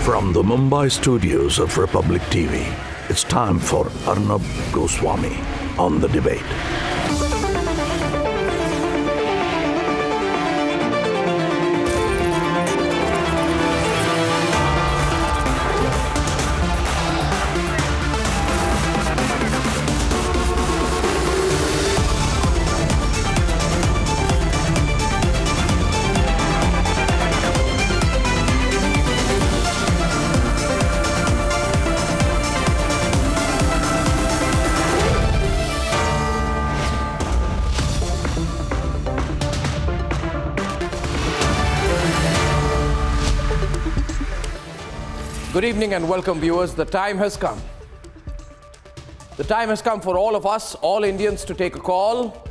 From the Mumbai studios of Republic TV, it's time for Arnab Goswami on the debate. Good evening and welcome, viewers. The time has come. The time has come for all of us, all Indians, to take a call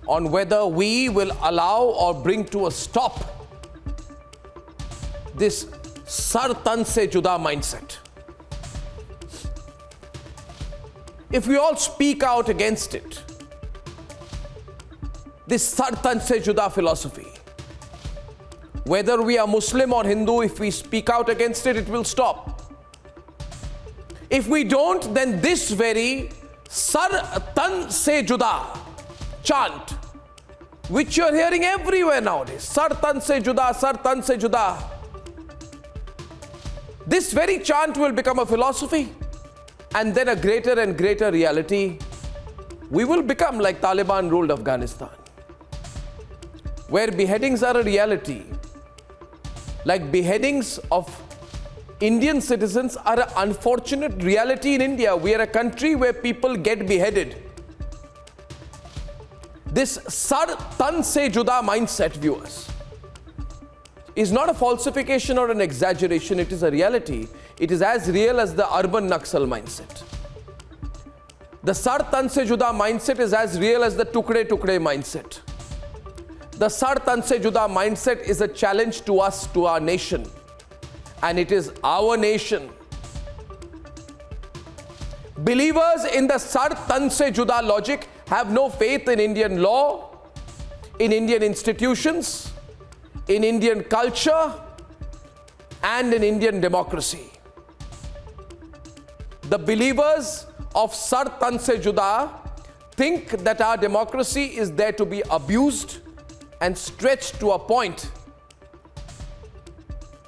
on whether we will allow or bring to a stop this sar tan se juda mindset. If we all speak out against it, this sar tan se juda philosophy, whether we are Muslim or Hindu, if we speak out against it, it will stop. If we don't, then this very Sar Tan Se Juda chant, which you're hearing everywhere nowadays, Sar Tan Se Juda, Sar Tan Se Juda, this very chant will become a philosophy and then a greater and greater reality. We will become like Taliban ruled Afghanistan, where beheadings are a reality. Like beheadings of Indian citizens are an unfortunate reality in India. We are a country where people get beheaded. This Sar Tan Se Juda mindset, viewers, is not a falsification or an exaggeration. It is a reality. It is as real as the urban Naxal mindset. The Sar Tan Se Juda mindset is as real as the Tukde Tukde mindset. The Sar Tan Se Juda mindset is a challenge to us, to our nation. And it is our nation. Believers in the Sar Tan Se Juda logic have no faith in Indian law, in Indian institutions, in Indian culture, and in Indian democracy. The believers of Sar Tan Se Juda think that our democracy is there to be abused and stretched to a point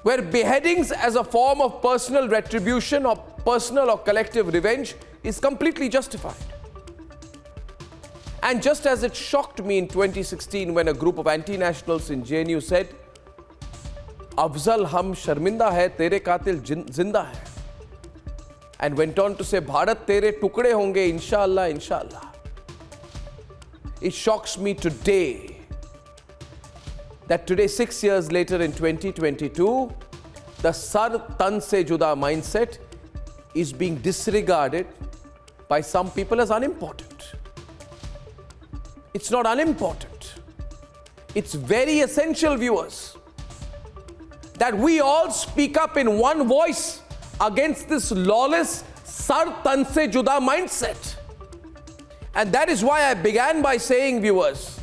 where beheadings as a form of personal retribution or personal or collective revenge is completely justified. And just as it shocked me in 2016 when a group of anti-nationals in JNU said, Afzal hum sharminda hai, tere qatil zinda hai, and went on to say, Bharat tere tukde honge, inshallah, inshallah. It shocks me today that today, 6 years later in 2022, the Sar Tan Se Juda mindset is being disregarded by some people as unimportant. It's not unimportant. It's very essential, viewers, that we all speak up in one voice against this lawless Sar Tan Se Juda mindset. And that is why I began by saying, viewers,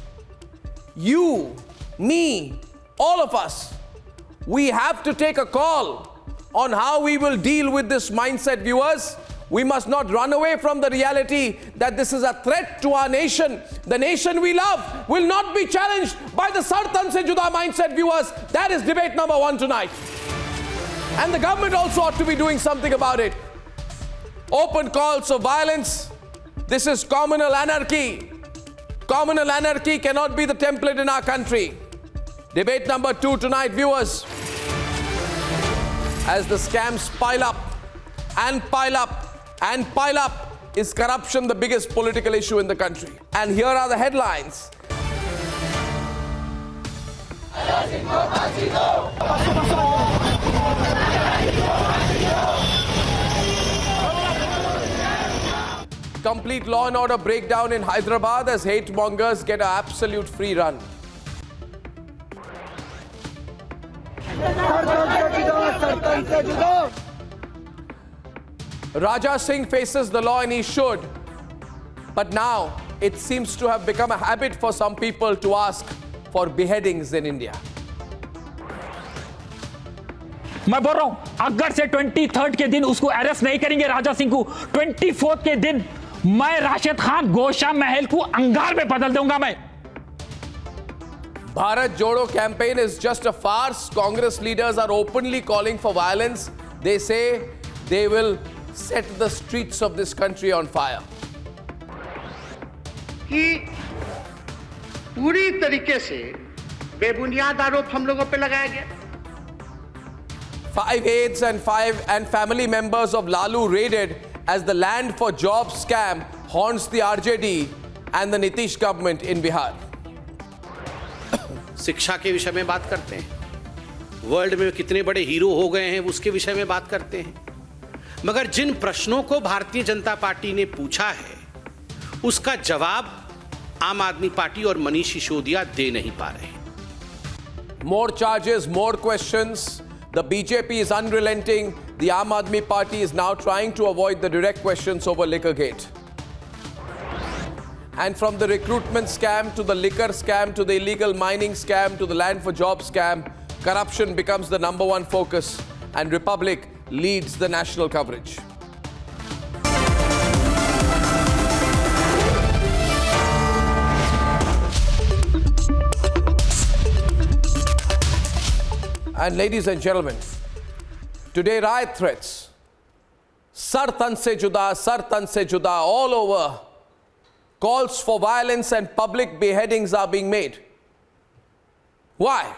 you, me, all of us, we have to take a call on how we will deal with this mindset, viewers. We must not run away from the reality that this is a threat to our nation. The nation we love will not be challenged by the Sar Tan Se Juda mindset, viewers. That is debate number one tonight. And the government also ought to be doing something about it. Open calls for violence. This is communal anarchy. Communal anarchy cannot be the template in our country. Debate number two tonight, viewers. As the scams pile up and pile up and pile up, is corruption the biggest political issue in the country? And here are the headlines. Complete law and order breakdown in Hyderabad as hate mongers get an absolute free run. Raja Singh faces the law and he should. But now it seems to have become a habit for some people to ask for beheadings in India. मैं बोल रहा हूं अगर से 23 के दिन उसको arrest नहीं करेंगे राजा सिंह को, 24 के दिन मैं राशिद खान गोशा महल को अंगार में बदल दूंगा मैं। Bharat Jodo campaign is just a farce. Congress leaders are openly calling for violence. They say they will set the streets of this country on fire. कि पूरी तरीके से बेबुनियाद आरोप हम लोगों पे लगाया गया। 5 aides and family members of Lalu raided as the land for jobs scam haunts the RJD and the Nitish government in Bihar. शिक्षा के विषय में बात करते हैं, वर्ल्ड में कितने बड़े हीरो हो गए हैं उसके विषय में बात करते हैं, मगर जिन प्रश्नों को भारतीय जनता पार्टी ने पूछा है उसका जवाब आम आदमी पार्टी और मनीष सिसोदिया दे नहीं पा रहे। More charges, more questions. The BJP is unrelenting. The Aam Aadmi Party is now trying to avoid the direct questions over Liquorgate. And from the recruitment scam to the liquor scam to the illegal mining scam to the land for jobs scam, corruption becomes the #1 focus and Republic leads the national coverage. And ladies and gentlemen, today riot threats, sar tan se juda, all over. Calls for violence and public beheadings are being made. Why?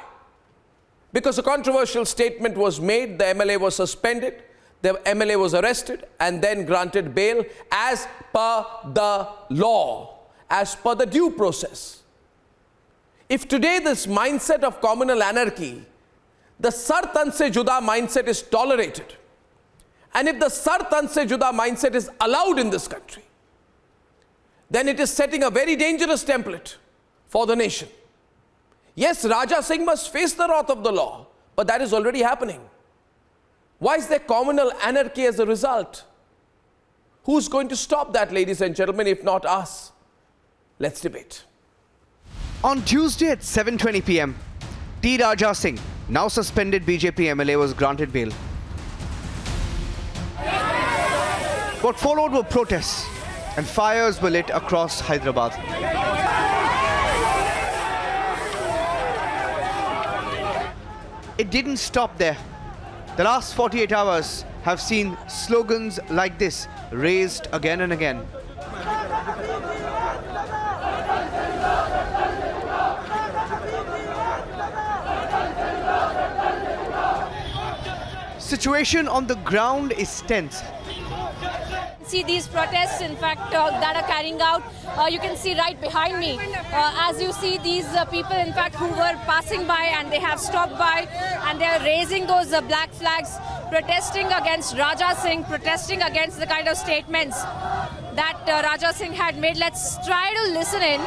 Because a controversial statement was made, the MLA was suspended, the MLA was arrested and then granted bail as per the law, as per the due process. If today this mindset of communal anarchy, the sar tan se juda mindset is tolerated, and if the sar tan se juda mindset is allowed in this country, then it is setting a very dangerous template for the nation. Yes, Raja Singh must face the wrath of the law, but that is already happening. Why is there communal anarchy as a result? Who's going to stop that, ladies and gentlemen, if not us? Let's debate. On Tuesday at 7:20 p.m., T. Raja Singh, now suspended BJP MLA, was granted bail. What followed were protests and fires were lit across Hyderabad. It didn't stop there. The last 48 hours have seen slogans like this raised again and again. Situation on the ground is tense. See these protests, in fact, that are carrying out. You can see right behind me. As you see, these people, in fact, who were passing by and they have stopped by and they are raising those black flags, protesting against Raja Singh, protesting against the kind of statements that Raja Singh had made. Let's try to listen in.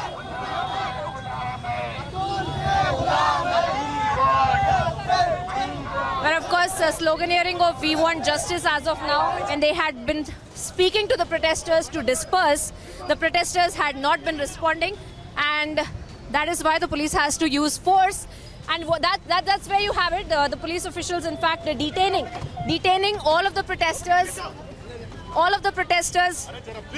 But of course, sloganeering of "We want justice" as of now, and they had been speaking to the protesters to disperse. The protesters had not been responding, and that is why the police has to use force. And that's where you have it. The police officials, in fact, detaining all of the protesters. All of the protesters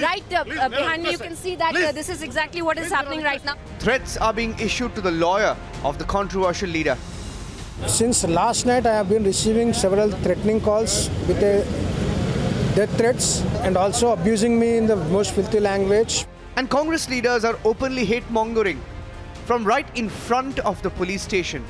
right behind me. You can see that this is exactly what is happening right now. Threats are being issued to the lawyer of the controversial leader. Since last night, I have been receiving several threatening calls with death threats and also abusing me in the most filthy language. And Congress leaders are openly hate-mongering from right in front of the police station.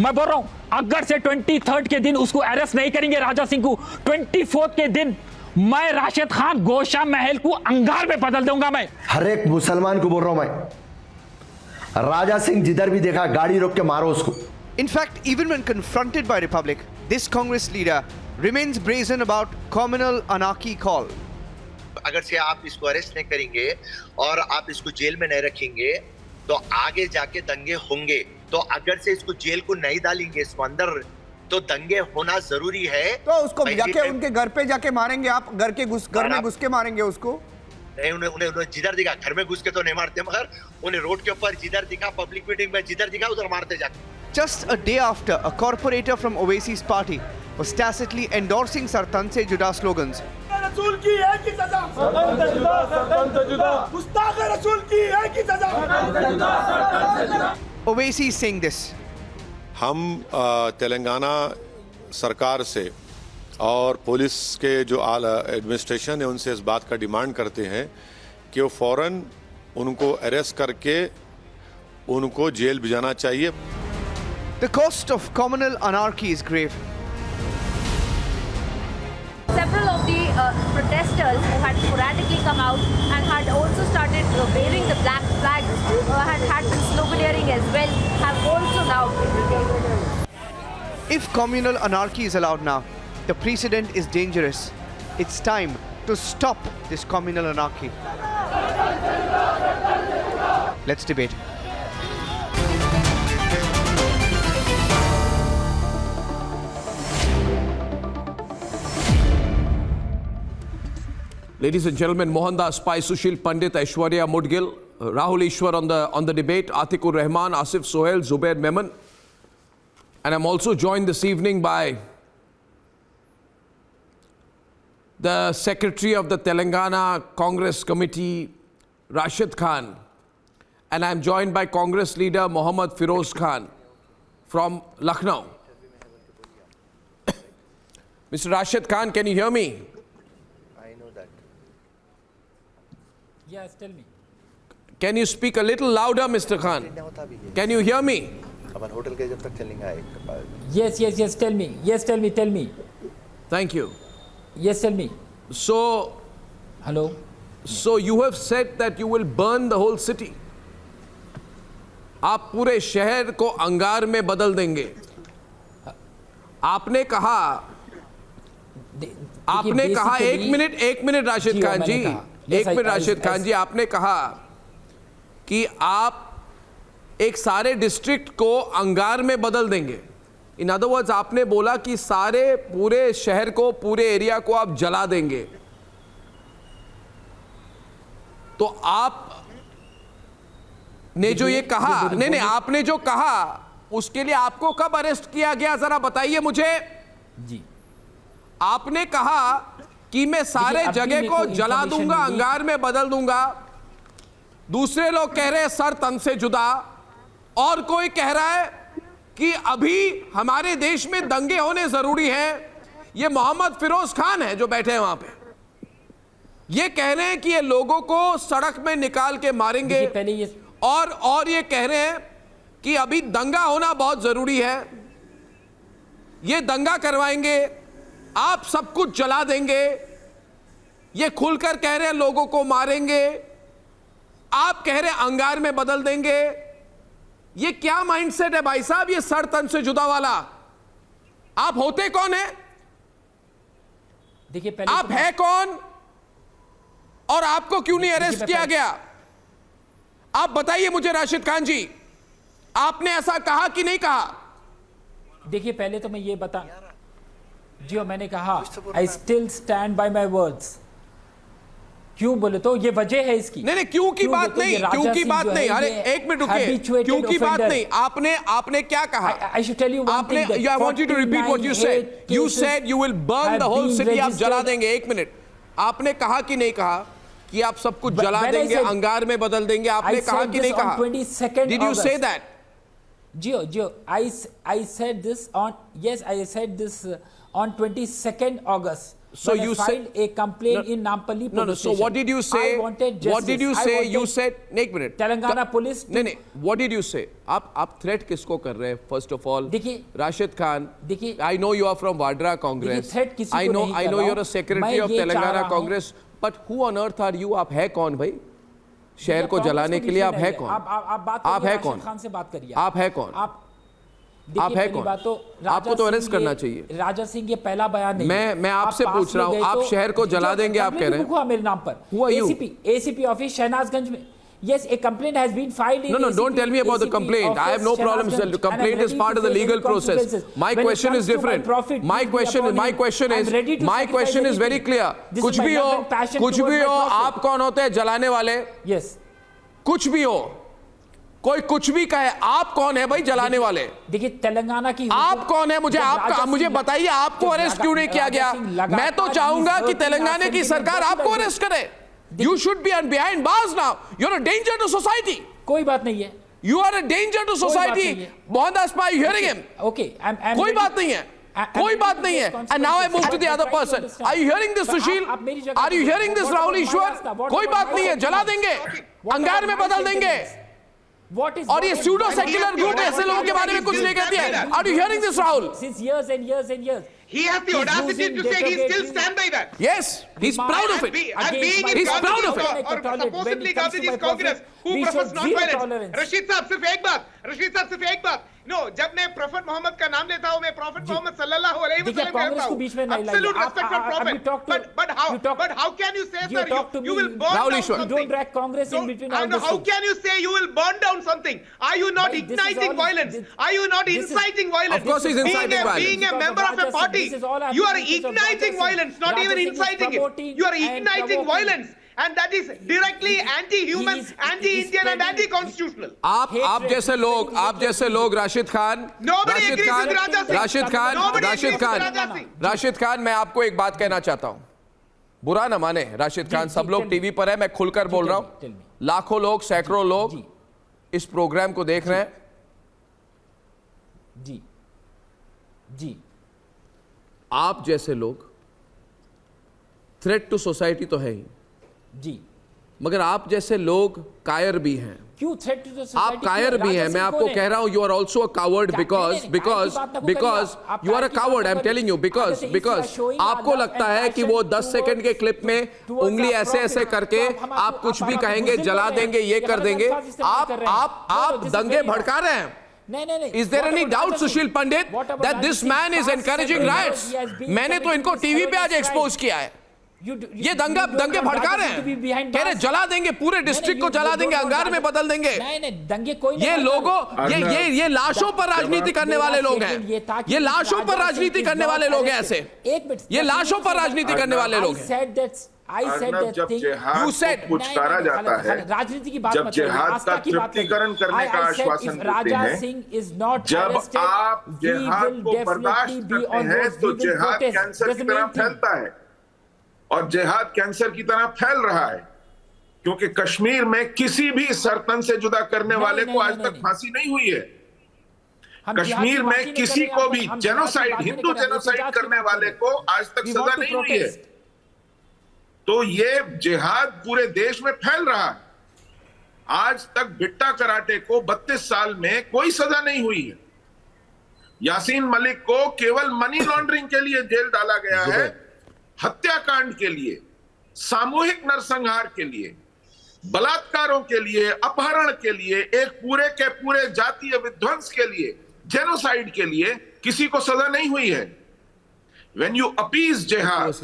मैं बोल रहा हूं अगर से 23 के दिन उसको arrest नहीं करेंगे राजा सिंह को, 24 के दिन मैं राशिद खान गोशा महल को अंगार में बदल दूंगा। मैं हर एक मुसलमान को बोल रहा हूं, मैं राजा सिंह जिधर भी देखा गाड़ी रोक के मारो उसको। In fact, even when confronted by Republic, this Congress leader remains brazen about communal anarchy call. अगर से आप इसको अरेस्ट नहीं करेंगे और आप इसको जेल में नहीं रखेंगे तो आगे जाके दंगे होंगे। तो अगर से इसको जेल को नहीं डालेंगे इसको अंदर तो दंगे होना जरूरी है। तो उसको जाके उनके घर पे जाके मारेंगे आप? घर में घुस के मारेंगे उसको? नहीं, उन्हें जिधर दिखा घर में घुस के तो नहीं मारते, मगर उन्हें रोड के ऊपर जिधर दिखा, पब्लिक मीटिंग में जिधर दिखा उधर मारते जाके। Just a day after, a corporator from Owaisi's party was tacitly endorsing Sar Tan Se Juda slogans. Owaisi is saying this. हम तेलंगाना सरकार से और पुलिस के जो एडमिनिस्ट्रेशन है उनसे इस बात का डिमांड करते हैं कि वो फौरन उनको अरेस्ट करके उनको जेल भिजाना चाहिए. The cost of communal anarchy is grave. Several of the protesters who had sporadically come out and had also started waving the black flag, had been sloganeering as well, have also now been detained. If communal anarchy is allowed now, the precedent is dangerous. It's time to stop this communal anarchy. Let's debate. Ladies and gentlemen, Mohandas Pai, Sushil Pandit, Aishwarya Mudgil, Rahul Ishwar on the debate, Atikur Rahman, Asif Sohail, Zubair Memon. And I'm also joined this evening by the Secretary of the Telangana Congress Committee, Rashid Khan. And I'm joined by Congress leader Mohammad Firoz Khan from Lucknow. Mr. Rashid Khan, can you hear me? Yes, tell me. Can you speak a little louder, Mr. Khan? Can you hear me? Yes, tell me. Yes, tell me. Thank you. Yes, tell me. So, hello. So you have said that you will burn the whole city. आप पूरे शहर को अंगार में बदल देंगे. आपने कहा एक मिनट राशिद खान जी, एक मिनट राशिद खान जी, आपने कहा कि आप एक सारे डिस्ट्रिक्ट को अंगार में बदल देंगे. इन अदर वर्ड्स आपने बोला कि सारे पूरे शहर को, पूरे एरिया को आप जला देंगे. तो आप ने जो ये कहा, नहीं, आपने जो कहा उसके लिए आपको कब अरेस्ट किया गया, जरा बताइए मुझे. जी, आपने कहा कि मैं सारे जगह को जला दूंगा, अंगार में बदल दूंगा. दूसरे लोग कह रहे हैं सर तन से जुदा, और कोई कह रहा है कि अभी हमारे देश में दंगे होने जरूरी हैं. ये मोहम्मद फिरोज खान है जो बैठे हैं वहां पे, ये कह रहे हैं कि ये लोगों को सड़क में निकाल के मारेंगे, और ये कह रहे हैं कि अभी दंगा होना बहुत जरूरी है, ये दंगा करवाएंगे, आप सब कुछ जला देंगे. ये खुलकर कह रहे हैं लोगों को मारेंगे, आप कह रहे हैं अंगार में बदल देंगे. ये क्या माइंडसेट है भाई साहब, ये सर तन से जुदा वाला? आप होते कौन है? देखिए, पहले आप है कौन और आपको क्यों नहीं अरेस्ट किया गया? आप बताइए मुझे राशिद खान जी, आपने ऐसा कहा कि नहीं कहा? देखिए, पहले तो मैं ये बता, जी मैंने कहा I still stand by my words. क्यों बोले तो ये वजह है इसकी. नहीं, क्यों की बात नहीं, क्यों की बात नहीं. अरे एक मिनट रुकिए, क्यों की बात नहीं. आपने क्या कहा? I should tell you one thing. I want you to repeat what you said. You said you will burn the whole city, आप जला देंगे. एक मिनट, आपने कहा कि नहीं कहा कि आप सब कुछ जला देंगे, अंगार में बदल देंगे? आपने कहा कि नहीं कहा? Did you say that? Gio, I said this on, yes, I said this on 22nd August. So you filed a complaint in Nampally police No. So what did you say? I wanted justice. What did you say? You said, एक minute. Telangana police. नहीं. What did you say? आप threat किसको कर रहे हैं? First of all, देखिए, Rashid Khan. देखिए, I know you are from Vadra Congress. threat किसी को नहीं कर रहा हूँ. I know you're a secretary of Telangana Congress. But who on earth are you? आप है कौन भाई? शहर को जलाने के लिए आप है कौन? आप है कौन? खान से बात करिए. आप है कौन? आप है कौन? आपको तो अरेस्ट करना चाहिए. राजा सिंह ये पहला बयान नहीं. मैं आपसे पूछ रहा हूँ, आप शहर को जला देंगे, आप कह रहे हैं. मेरे नाम पर. Who are you? ACP office Shahnazganj में. Yes, a complaint has been filed in. No, don't tell me about the complaint. I have no problem. The complaint is part of the legal process. My question is different. My question is very clear. कुछ भी हो, आप कौन होते हैं जलाने वाले? Yes. कुछ भी हो, कोई कुछ भी कहे, आप कौन है भाई जलाने वाले? देखिए तेलंगाना की, आप कौन है? मुझे बताइए, आपको अरेस्ट क्यों नहीं किया गया? मैं तो चाहूंगा कि तेलंगाना की सरकार आपको अरेस्ट करे. You should be behind bars now. You're a danger to society. कोई बात नहीं है. You are a danger to society. Mohandas Pai, you hearing him? Okay, कोई बात नहीं है. कोई बात नहीं है. And now I move to the other person. Are you hearing this, Sushil? Are you hearing this, Rahul Ishwar? कोई बात नहीं है, जला देंगे, अंगार में बदल देंगे. और ये pseudo secular group ऐसे लोगों के बारे में कुछ नहीं कहती है. Are you hearing this, Rahul? Since years and years and years. He has the audacity to say he still stand by that. Yes, he's proud of it. He's proud of it. और supposedly Gandhiji's Congress who prefers non-violence. Rashid साहब सिर्फ एक बात. No, जब मैं prophet Mohammad का नाम लेता हूँ, मैं प्रॉफेट मोहम्मद सल्लल्लाहु अलैहि वसल्लम कहता हूँ. Absolute respect for prophet. But how can you say, sir, you will burn down something? Don't drag Congress in between all this. How can you say you will burn down something? Are you not igniting violence? Are you not inciting violence? Of course he's inciting violence. Being a member of a party, you are igniting violence, not even inciting it. You are igniting violence. And that is directly anti-human, anti-Indian and anti-constitutional. आप जैसे लोग राशिद खान, मैं आपको एक बात कहना चाहता हूं, बुरा ना माने राशिद खान, सब लोग टीवी पर है, मैं खुलकर बोल रहा हूं, लाखों लोग, सैकड़ों लोग इस प्रोग्राम को देख रहे हैं. जी आप जैसे लोग थ्रेट टू सोसाइटी तो है ही जी, मगर आप जैसे लोग कायर भी हैं. क्यों थ्रेट टू सोसाइटी? आप कायर भी हैं. मैं आपको कह रहा हूं, you are also a coward because you are a coward. I am telling you, because आपको लगता है कि वो 10 सेकंड के क्लिप में उंगली ऐसे ऐसे करके आप कुछ भी कहेंगे, जला देंगे, ये कर देंगे. आप दंगे भड़का रहे हैं. Is there any doubt, Sushil Pandit, that this man is encouraging riots? मैंने तो इनको टीवी पे आज एक्सपोज किया है. ये दंगे भड़का रहे हैं, कह रहे जला देंगे, पूरे डिस्ट्रिक्ट को जला देंगे, अंगार में बदल देंगे. दंगे कोई ये लोगों, ये लाशों पर राजनीति करने वाले लोग हैं. ये लाशों पर राजनीति करने वाले लोग हैं. ऐसे ये लाशों पर राजनीति करने वाले लोग हैं. जब जिहाद को पुचकारा जाता है, राजनीति की बात, जब जिहाद का तृप्तिकरण करने का आश्वासन देते हैं, जब आप जिहाद को बर्दाश्त करते हैं, तो जिहाद कैंसर की तरह फैलता है. और जिहाद कैंसर की तरह फैल रहा है, क्योंकि कश्मीर में किसी भी सरतन से जुदा करने वाले को आज तक फांसी नहीं हुई है. कश्मीर में किसी को भी जेनोसाइड, हिंदू जेनोसाइड करने वाले को आज तक सजा नहीं हुई है. तो ये जिहाद पूरे देश में फैल रहा है. आज तक बिट्टा कराटे को 32 साल में कोई सजा नहीं हुई है. यासीन मलिक को केवल मनी लॉन्ड्रिंग के लिए जेल डाला गया है, हत्याकांड के लिए, सामूहिक नरसंहार के लिए, बलात्कारों के लिए, अपहरण के लिए, एक पूरे के पूरे जातीय विध्वंस के लिए, जेनोसाइड के लिए किसी को सजा नहीं हुई है. When you appease jihad,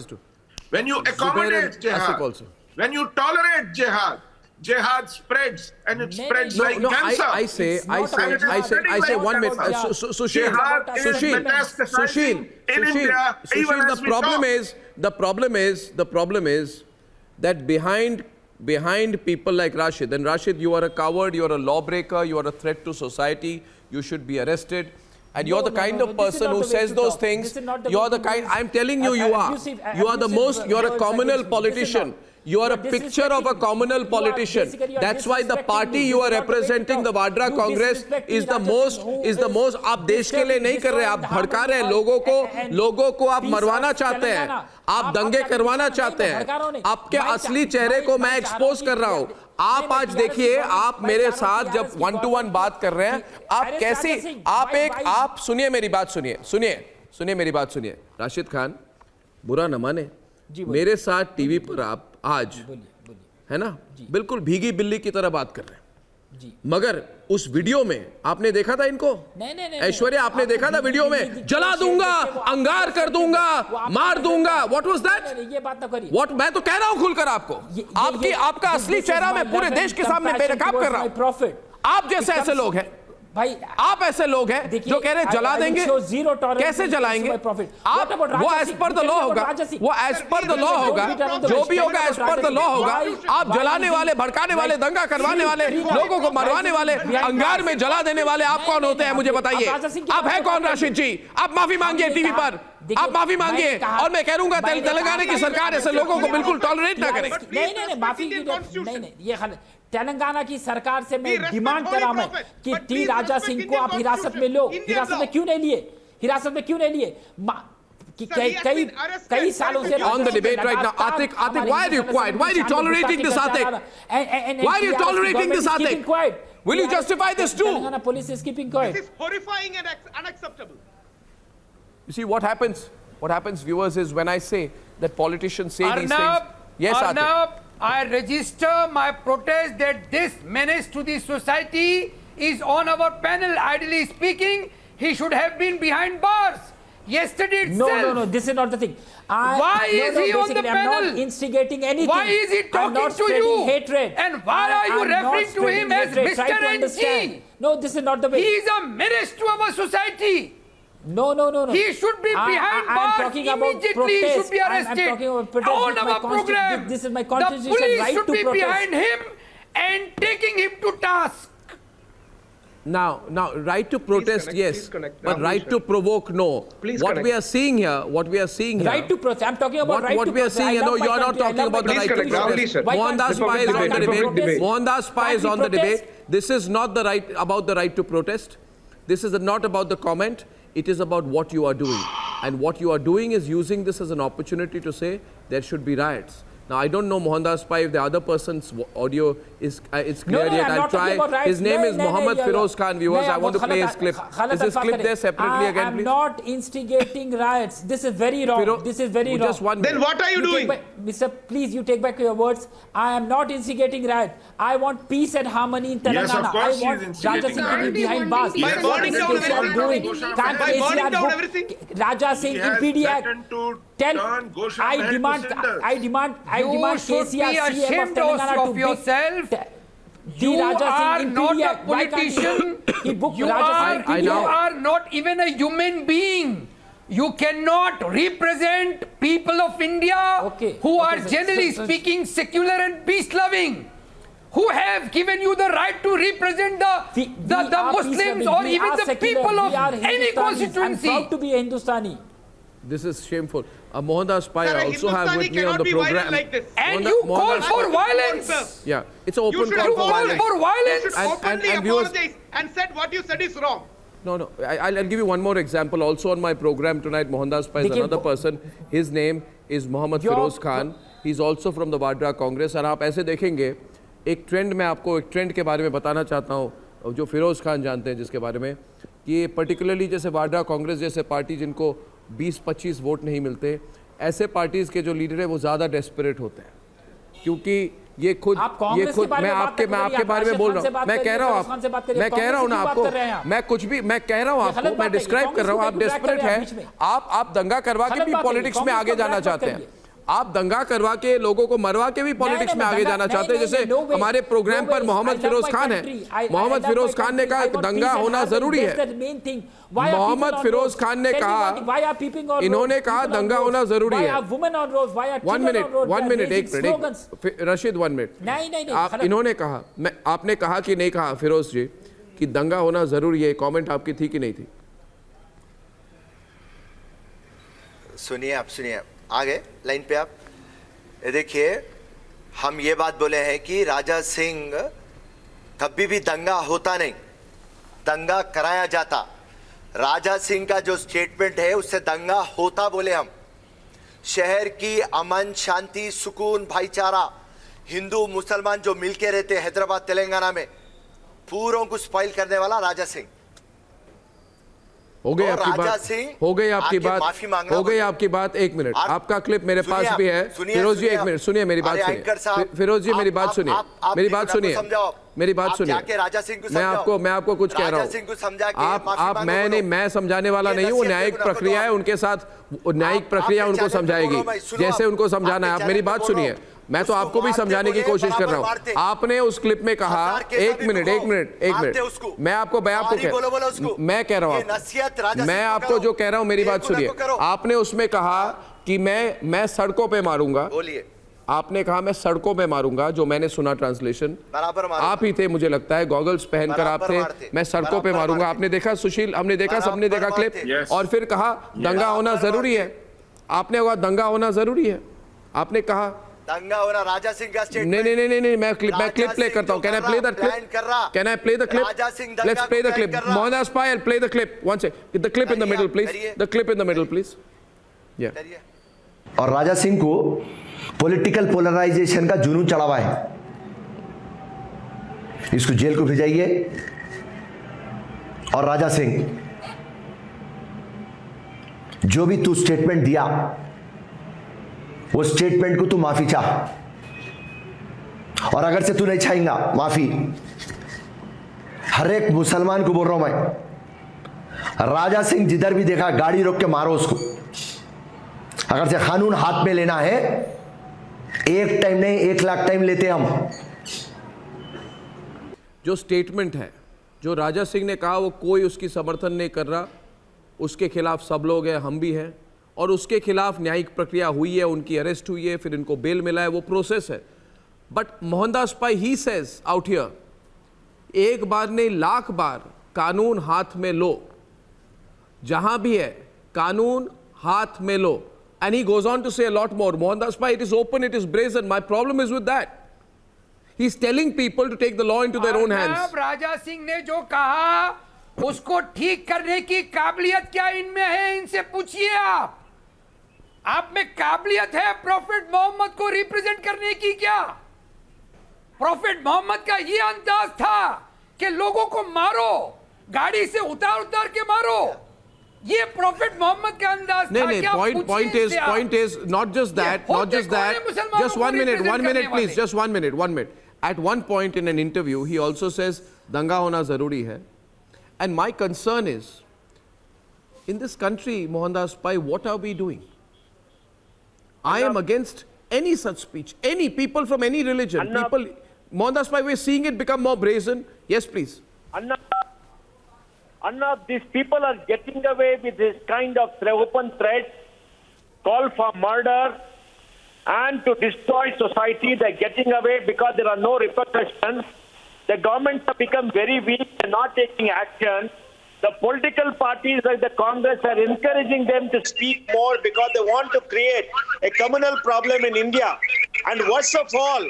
when you accommodate jihad, when you tolerate jihad, jihad spreads and it spreads like cancer. I say 1 minute. Sushil, the problem is that behind people like Rashid, and Rashid, you are a coward, you are a lawbreaker, you are a threat to society, you should be arrested. And you're the kind of person who says those things. You're the kind, I'm telling you, you are. You are the most, you're a communal politician. You are a picture of a communal politician. That's why the party you are representing, the Vadra Congress, is the most. आप देश के लिए नहीं कर रहे, आप भड़का रहे हैं लोगों को आप मरवाना चाहते हैं, आप दंगे करवाना चाहते हैं. आपके असली चेहरे को मैं एक्सपोज कर रहा हूं. आप आज देखिए, आप मेरे साथ जब 1-to-1 बात कर रहे हैं, आप कैसी, आप सुनिए मेरी बात, सुनिए मेरी बात सुनिए. राशिद खान, बुरा न माने, मेरे साथ टीवी पर आप आज है ना, बिल्कुल भीगी बिल्ली की तरह बात कर रहे हैं. मगर उस वीडियो में आपने देखा था इनको, ऐश्वर्या आपने देखा था वीडियो में, जला दूंगा, अंगार कर दूंगा, मार दूंगा. What was that? ये बात ना करिए. व्हाट, मैं तो कह रहा हूं खुलकर आपको, आपका असली चेहरा मैं पूरे देश के सामने बेनकाब कर रहा हूं. आप जैसे ऐसे लोग हैं, भाई आप ऐसे लोग हैं जो कह रहे हैं जला देंगे, कैसे जलाएंगे आप? वो एज पर द लॉ होगा, वो एज पर द लॉ होगा, जो भी होगा एज पर द लॉ होगा। आप जलाने वाले, भड़काने वाले, दंगा करवाने वाले, लोगों को मरवाने वाले, अंगार में जला देने वाले आप कौन होते हैं मुझे बताइए? आप हैं कौन राशिद जी? आप माफी मांगिए टीवी पर, आप माफी मांगिए, और मैं करूंगा तेलंगाना की सरकार ऐसे लोगों को बिल्कुल टॉलरेट ना करे। नहीं, माफी नहीं, ये तेलंगाना की सरकार से मैं डिमांड कर रहा हूं कि टी राजा सिंह को आप हिरासत में लो। हिरासत में क्यों नहीं लिए? हिरासत में क्यों नहीं लिए? कई सालों से on the debate right now. Atik, why are you quiet? Why are you tolerating this, Atik? Why are you tolerating this, Atik? Will you justify this too? Telangana police is keeping quiet. This is horrifying and unacceptable. You see what happens? What happens, viewers, is when I say that politicians say these things. Yes, Arnab, I register my protest that this menace to the society is on our panel. Ideally speaking, he should have been behind bars yesterday itself. No, this is not the thing. Why is he on the panel? I'm not instigating anything. Why is he talking to you? Hatred. And why are you referring to him as Mr. NG? No, this is not the way. He is a menace to our society. No. He should be behind bars immediately. He should be arrested. I'm talking about protest. On our program, this is my the constitutional police right should to be protest. behind him and taking him to task. Now, right to protest, yes, but right to provoke, no. What we are seeing here, right to protest. I'm talking about right to protest. What we are seeing here, no, you are not talking about the right to protest. Mohandas Pai is on the debate. Mohandas Pai is on the debate. This is not about the right to protest. This is not about the comment. It is about what you are doing. And what you are doing is using this as an opportunity to say there should be riots. Now, I don't know Mohandas Pai, if the other person's audio is it's clear yet. I'll try. His name is Mohammed Firoz Khan, viewers. I want to play his clip. Is this clip there separately again, please? I'm not instigating riots. This is very wrong. This is very wrong. Just one minute. Then what are you doing? Mr. Please, you take back your words. I am not instigating riot. I want peace and harmony in Telangana. Yes, of course I want Raja Singh to be behind bars. By burning down everything. By burning down everything. Raja Singh in PD Act. I demand KCR CM of Telangana to yourself. You are not a politician. You are not even a human being. You cannot represent people of India who are generally speaking secular and peace-loving, who have given you the right to represent the Muslims or even the people of any constituency. I'm proud to be a Hindustani. This is shameful. Mohandas Pai also have with me on the program. Like this. And you call for violence. Yeah, it's an open You should call for violence. You should openly apologize and said what you said is wrong. No. I'll give you one more example. Also on my program tonight, Mohandas Pai is another person. His name is Mohammed Firoz Khan. He's also from the Vadra Congress. और आप ऐसे देखेंगे, एक trend मैं आपको एक trend के बारे में बताना चाहता हूँ, जो फिरोज खान जानते हैं जिसके बारे में, कि पर्टिकुलरली जैसे वाड्रा कांग्रेस जैसे पार्टी जिनको 20-25 वोट नहीं मिलते, ऐसे पार्टीज के जो लीडर है वो ज़्यादा डेस्परेट होते हैं, क्योंकि ये खुद मैं आपके बारे में बोल रहा हूँ, मैं कह रहा हूँ ना आपको, मैं कह रहा हूँ आपको, मैं डिस्क्राइब कर रहा हूँ, आप डेस्परेट हैं, आप दंगा करवा के भी पॉलिटिक्स में आगे जाना चाहते हैं, आप दंगा करवा के लोगों को मरवा के भी पॉलिटिक्स में आगे जाना चाहते हैं। जैसे हमारे प्रोग्राम पर मोहम्मद फिरोज खान है, मोहम्मद फिरोज खान ने कहा दंगा होना जरूरी है, मोहम्मद फिरोज खान ने कहा, इन्होंने कहा दंगा होना जरूरी है। 1 मिनट एक मिनट रशीद 1 मिनट, आप इन्होंने कहा, आपने कहा कि नहीं कहा फिरोज जी कि दंगा होना जरूरी है, कमेंट आपकी थी कि नहीं थी? सुनिए आप, सुनिए आगे लाइन पे आप। देखिए, हम ये बात बोले हैं कि राजा सिंह कभी भी दंगा होता नहीं, दंगा कराया जाता। राजा सिंह का जो स्टेटमेंट है उससे दंगा होता बोले हम। शहर की अमन शांति सुकून भाईचारा, हिंदू मुसलमान जो मिलके रहते हैं हैदराबाद तेलंगाना में, पूरों को स्पॉइल करने वाला राजा सिंह। हो गई आपकी बात, 1 मिनट, आपका क्लिप मेरे पास भी है। फिरोज जी 1 मिनट सुनिए मेरी बात, सुनिए फिरोज जी मेरी बात सुनिए, मैं आपको कुछ कह रहा हूँ, मैं समझाने वाला नहीं हूँ, न्यायिक प्रक्रिया है, उनके साथ न्यायिक प्रक्रिया उनको समझाएगी जैसे उनको समझाना है। आप मेरी बात सुनिए, मैं तो आपको भी समझाने की कोशिश कर रहा हूं। आपने उस क्लिप में कहा, एक मिनट, मैं आपको मैं कह रहा हूं, मैं आपको जो कह रहा हूं मेरी बात सुनिए। आपने उसमें कहा कि मैं सड़कों पे मारूंगा, आपने कहा मैं सड़कों पे मारूंगा, जो मैंने सुना ट्रांसलेशन आप ही थे मुझे लगता है, गॉगल्स पहनकर आप थे, मैं सड़कों पे मारूंगा। आपने देखा सुशील, हमने देखा, सबने देखा क्लिप, और फिर कहा दंगा होना जरूरी है। आपने कहा दंगा होना जरूरी है, आपने कहा दंगा होना राजा सिंह का स्टेटमेंट। नहीं, मैं क्लिप प्ले करता हूं। Can I play the clip? Can I play the clip? Let's play the clip. Mohandas pi, play the clip one second. The clip in the middle please, the clip in the middle please. या और राजा सिंह को political polarisation का जुनून चढ़ा हुआ है, इसको jail को भेजाइए। और राजा सिंह, जो भी तू स्टेटमेंट दिया, वो स्टेटमेंट को तू माफी चाह, और अगर से तू नहीं चाहेगा माफी, हर एक मुसलमान को बोल रहा हूं मैं, राजा सिंह जिधर भी देखा गाड़ी रोक के मारो उसको। अगर से कानून हाथ में लेना है, एक टाइम नहीं 1 लाख टाइम लेते हम। जो स्टेटमेंट है, जो राजा सिंह ने कहा, वो कोई उसकी समर्थन नहीं कर रहा, उसके खिलाफ सब लोग हैं, हम भी हैं, और उसके खिलाफ न्यायिक प्रक्रिया हुई है, उनकी अरेस्ट हुई है, फिर इनको बेल मिला है, वो प्रोसेस है। But Mohandas pi he says out here, एक बार नहीं लाख बार कानून हाथ में लो, जहां भी है कानून हाथ में लो। And he goes on to say a lot more. Mohandas Pai, it is open, it is brazen. My problem is with that. He's telling people to take the law into their own hands. Raja Singh ने जो कहा, उसको ठीक करने की काबिलियत क्या इनमें है, इनसे पूछिए। आप में काबिलियत है प्रॉफेट मोहम्मद को रिप्रेजेंट करने की क्या? प्रॉफेट मोहम्मद का ये अंदाज था कि लोगों को मारो, गाड़ी से उतार के मारो। ये प्रॉफेट मोहम्मद का अंदाज था। नहीं, point is not just that. Just one minute please, just one minute. At one point in an interview, he also says danga hona zaruri hai. And my concern is, in this country, Mohandas Pai, what are we doing? I am against any such speech, any people from any religion. Mohandas Pai, we're seeing it become more brazen. Yes, please. Arnab, these people are getting away with this kind of open threats, call for murder, and to destroy society. They're getting away because there are no repercussions. The governments have become very weak and not taking action. The political parties like the Congress are encouraging them to speak more because they want to create a communal problem in India. And worst of all,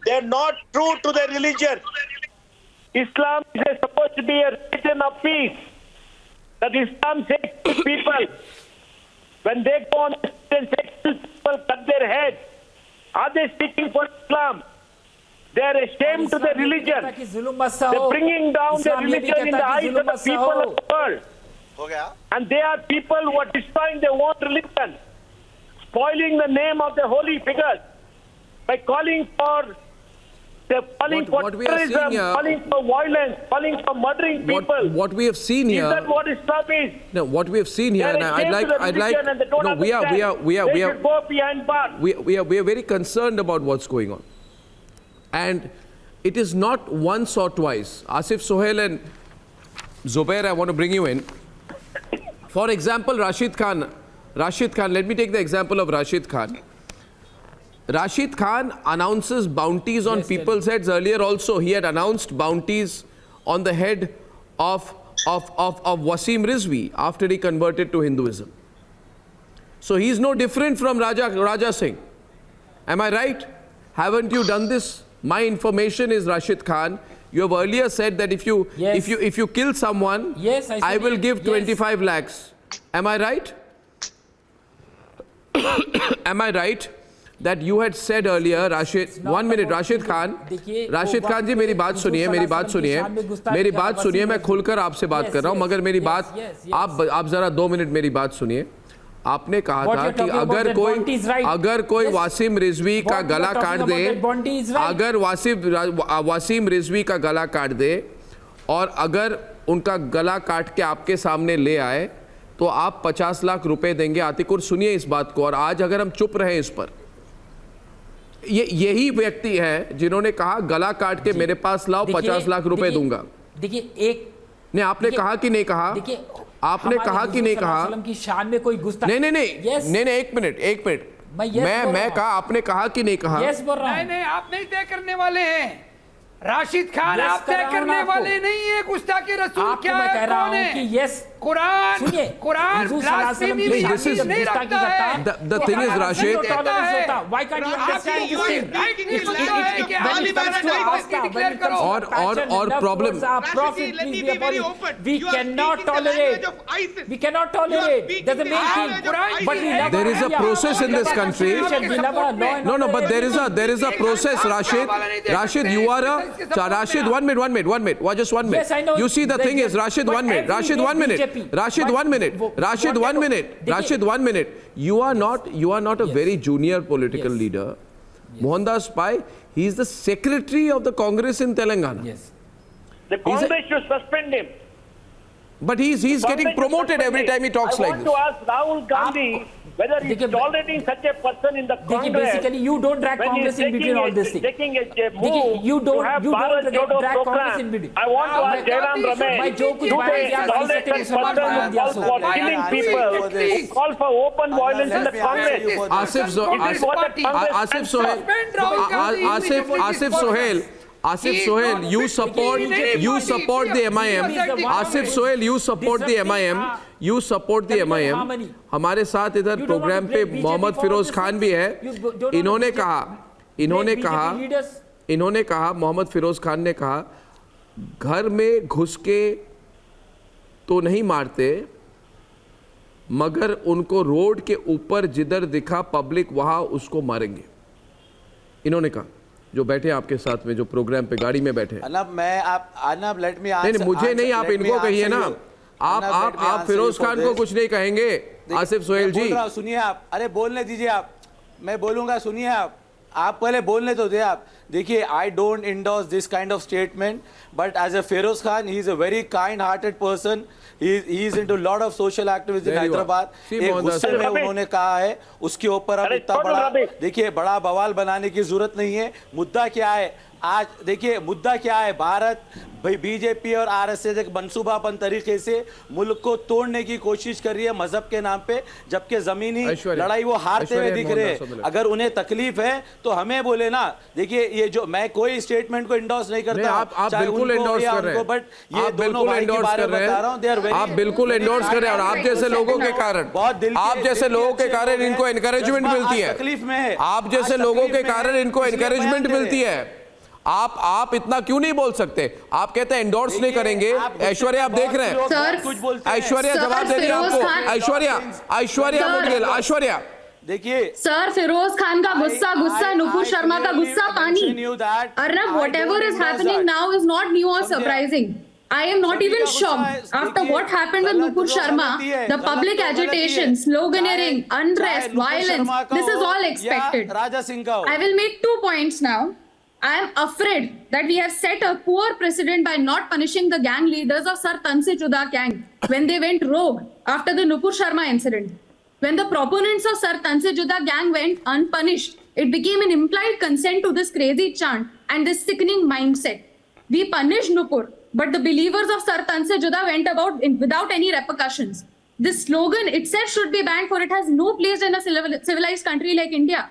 they're not true to their religion. Islam is supposed to be a religion of peace. That Islam says to people, when they go on the street and say to people, cut their heads, are they speaking for Islam? They are ashamed to their religion. They're bringing down their religion in the eyes of the people of the world. And they are people who are destroying their own religion, spoiling the name of the holy figures by calling for terrorism, calling for violence, calling for murdering people. What we have seen here. Is that what Islam is? No, what we have seen here, and I'd like. No, we are go behind bars. We are very concerned about what's going on, and it is not once or twice. Asif Sohail and Zubair, I want to bring you in. For example, Rashid Khan. Let me take the example of Rashid Khan. Rashid Khan announces bounties on people's heads. Earlier also, he had announced bounties on the head of Wasim Rizvi after he converted to Hinduism. So he's no different from Raja Singh. Am I right? Haven't you done this? My information is Rashid Khan. You have earlier said that if you kill someone, I will give 25 lakhs. Am I right? Am I right? That you had said earlier, Rashid Khan जी मेरी बात सुनिए मैं खुलकर आपसे बात कर रहा हूँ मगर मेरी बात आप जरा 2 मिनट मेरी बात सुनिए। आपने कहा था कि अगर कोई वासिम रिजवी का गला काट दे, अगर वासिम रिजवी का गला काट दे और अगर उनका गला काट के आपके सामने ले आए तो आप 50 लाख रुपए देंगे। आतिकुर सुनिए इस बात को, और आज अगर हम चुप रहे इस पर, यही व्यक्ति है जिन्होंने कहा गला काट के मेरे पास लाओ 50 लाख रुपए दूंगा। देखिए एक नहीं, आपने कहा कि नहीं कहा? देखिए आपने कहा कि नहीं कहा? की शान में कोई गुस्ताखी नहीं नहीं नहीं नहीं, एक मिनट मैं कहा, आपने कहा कि नहीं कहा? यस बोल रहा हूं। नहीं आप नहीं तय करने वाले हैं। राशिद खान आप तय करने वाले नहीं है गुस्ताखी रसूल क्या है, कौन है? यस कुरान नहीं रखता है। The thing is, Rashid, why can't you understand this thing? और problem, we cannot tolerate. That's the main thing. But there is a process in this country. No, but there is a process, Rashid, you are a Rashid. One minute. Just 1 minute. Yes, I know. You see, the thing is, Rashid, 1 minute. Rashid, 1 minute. Rashid, 1 minute. You are not a very junior political leader. Mohandas Pai, he is the secretary of the Congress in Telangana. Yes. The Congress should suspend him. But he's getting promoted every time he talks like this. I want to ask Rahul Gandhi whether he's tolerating such a person in the Congress. Basically, you don't drag Congress in between all this thing. Taking a move you don't to have Bharat Jodo drag Congress program. in between. I want to ask Jairam Ramesh, do they tolerate such person who calls for killing people, who call for open violence in the Congress? Asif Sohail, you support the MIM. Asif Sohail, you support the MIM. You support the MIM. हमारे साथ इधर programme पे मोहम्मद फिरोज खान भी है। इन्होंने कहा मोहम्मद फिरोज खान ने कहा घर में घुस के तो नहीं मारते, मगर उनको रोड के ऊपर जिधर दिखा पब्लिक वहां उसको मारेंगे। इन्होंने कहा, जो बैठे आपके साथ में, जो प्रोग्राम पे गाड़ी में बैठे। Arnab let me answer. नहीं, मुझे नहीं, आप इनको कहिए ना। आप फिरोज खान को कुछ नहीं कहेंगे। आसिफ सोहेल जी सुनिए आप, अरे बोलने दीजिए आप, मैं बोलूंगा, सुनिए आप पहले बोलने तो दे आप। देखिए, I don't endorse this kind of statement, but as a Firoz Khan, he is a very kind hearted person, he is into lot of social activities in Hyderabad। एक गुस्से में उन्होंने कहा है, उसके ऊपर अब इतना बड़ा, देखिए, बड़ा बवाल बनाने की जरूरत नहीं है। मुद्दा क्या है आज? देखिए, मुद्दा क्या है? भारत बीजेपी और आरएसएस एक मनसूबाबंद तरीके से मुल्क को तोड़ने की कोशिश कर रही है मजहब के नाम पे, जबकि जमीनी लड़ाई वो हारते हुए दिख रहे हैं। अगर उन्हें तकलीफ है तो हमें बोले ना। देखिए, ये जो मैं कोई स्टेटमेंट को इंडोर्स नहीं करता, आप बिल्कुल इंडोर्स कर रहे हैं, बट ये दोनों भाई के बारे में बता रहा हूं, आप बिल्कुल इंडोर्स कर रहे हैं। और आप जैसे लोगों के कारण इनको एनकरेजमेंट मिलती है। तकलीफ में है, आप जैसे लोगों के कारण इनको एनकरेजमेंट मिलती है। आप इतना क्यों नहीं बोल सकते? आप कहते हैं एंडोर्स नहीं करेंगे। ऐश्वर्या, आप देख रहे हैं, ऐश्वर्या जवाब दे रही है आपको। ऐश्वर्या मुदगिल, ऐश्वर्या देखिए, सर, फिरोज खान का गुस्सा, नुपुर शर्मा का गुस्सा पानी। Arnab, whatever is happening now is not new or surprising. I am not even shocked after what happened with Nupur Sharma. The public agitation, sloganeering, unrest, violence, this is all expected. I will make 2 points now. I am afraid that we have set a poor precedent by not punishing the gang leaders of Sir Tanse Chuda gang when they went rogue after the Nupur Sharma incident. When the proponents of Sir Tanse Chuda gang went unpunished, it became an implied consent to this crazy chant and this sickening mindset. We punished Nupur, but the believers of Sir Tanse Chuda went about without any repercussions. This slogan itself should be banned, for it has no place in a civilized country like India.